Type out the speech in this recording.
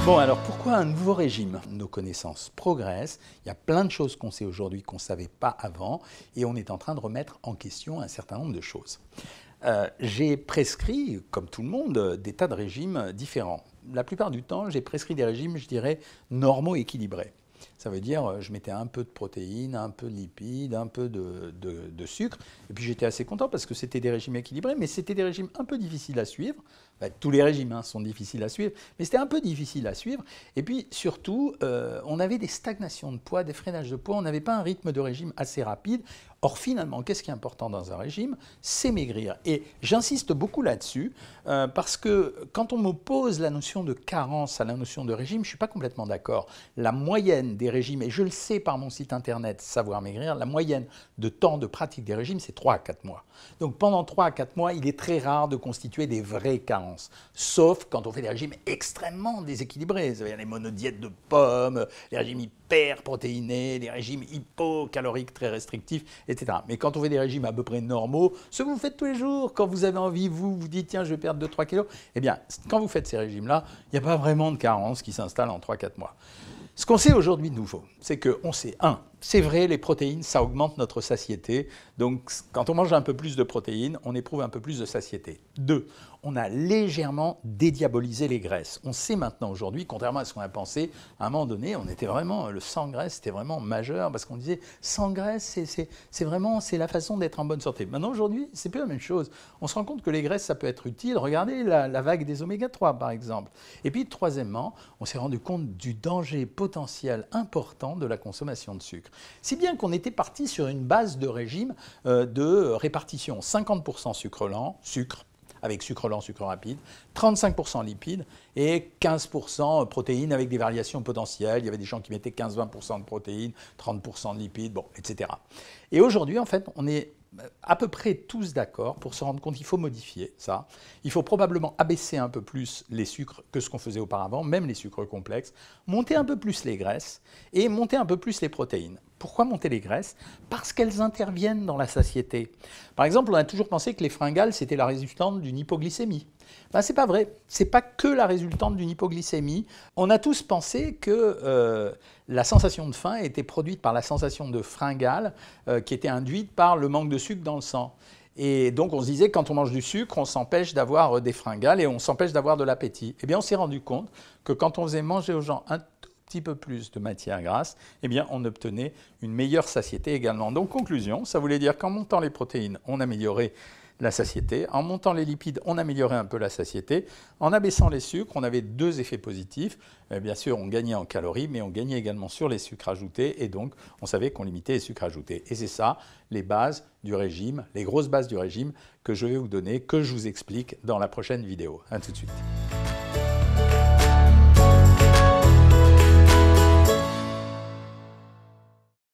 Bon, alors pourquoi un nouveau régime? Nos connaissances progressent, il y a plein de choses qu'on sait aujourd'hui qu'on ne savait pas avant, et on est en train de remettre en question un certain nombre de choses. J'ai prescrit, comme tout le monde, des tas de régimes différents. La plupart du temps, j'ai prescrit des régimes, je dirais, normaux équilibrés. Ça veut dire, je mettais un peu de protéines, un peu de lipides, un peu de sucre. Et puis j'étais assez content parce que c'était des régimes équilibrés, mais c'était des régimes un peu difficiles à suivre. Enfin, tous les régimes sont difficiles à suivre, mais c'était un peu difficile à suivre. Et puis surtout, on avait des stagnations de poids, des freinages de poids. On n'avait pas un rythme de régime assez rapide. Or finalement, qu'est-ce qui est important dans un régime? C'est maigrir. Et j'insiste beaucoup là-dessus parce que quand on m'oppose la notion de carence à la notion de régime, je ne suis pas complètement d'accord. La moyenne des régimes, et je le sais par mon site internet Savoir Maigrir, la moyenne de temps de pratique des régimes, c'est 3 à 4 mois. Donc pendant 3 à 4 mois, il est très rare de constituer des vraies carences. Sauf quand on fait des régimes extrêmement déséquilibrés. Vous avez les monodiètes de pommes, les régimes hyper protéinés, les régimes hypocaloriques très restrictifs, etc. Mais quand on fait des régimes à peu près normaux, ceux que vous faites tous les jours, quand vous avez envie, vous dites tiens je vais perdre 2-3 kilos, eh bien quand vous faites ces régimes-là, il n'y a pas vraiment de carence qui s'installe en 3-4 mois. Ce qu'on sait aujourd'hui de nouveau, c'est qu'on sait, c'est vrai, les protéines, ça augmente notre satiété. Donc, quand on mange un peu plus de protéines, on éprouve un peu plus de satiété. 2, on a légèrement dédiabolisé les graisses. On sait maintenant aujourd'hui, contrairement à ce qu'on a pensé, à un moment donné, on était vraiment, le sans graisse, c'était vraiment majeur, parce qu'on disait, sans graisse, c'est la façon d'être en bonne santé. Maintenant, aujourd'hui, c'est plus la même chose. On se rend compte que les graisses, ça peut être utile. Regardez la vague des oméga 3, par exemple. Et puis, troisièmement, on s'est rendu compte du danger potentiel important de la consommation de sucre. Si bien qu'on était parti sur une base de régime de répartition 50% sucre lent, avec sucre lent, sucre rapide, 35% lipides et 15% protéines avec des variations potentielles. Il y avait des gens qui mettaient 15-20% de protéines, 30% de lipides, bon, etc. Et aujourd'hui, en fait, on est à peu près tous d'accord pour se rendre compte qu'il faut modifier ça. Il faut probablement abaisser un peu plus les sucres que ce qu'on faisait auparavant, même les sucres complexes, monter un peu plus les graisses et monter un peu plus les protéines. Pourquoi monter les graisses? Parce qu'elles interviennent dans la satiété. Par exemple, on a toujours pensé que les fringales, c'était la résultante d'une hypoglycémie. Ben, c'est pas vrai. C'est pas que la résultante d'une hypoglycémie. On a tous pensé que la sensation de faim était produite par la sensation de fringale qui était induite par le manque de sucre dans le sang. Et donc on se disait, quand on mange du sucre, on s'empêche d'avoir des fringales et on s'empêche d'avoir de l'appétit. Eh bien, on s'est rendu compte que quand on faisait manger aux gens un petit peu plus de matière grasse, eh bien, on obtenait une meilleure satiété également. Donc, conclusion, ça voulait dire qu'en montant les protéines, on améliorait la satiété. En montant les lipides, on améliorait un peu la satiété. En abaissant les sucres, on avait 2 effets positifs. Bien sûr, on gagnait en calories, mais on gagnait également sur les sucres ajoutés. Et donc, on savait qu'on limitait les sucres ajoutés. Et c'est ça, les bases du régime, les grosses bases du régime que je vais vous donner, que je vous explique dans la prochaine vidéo. À tout de suite.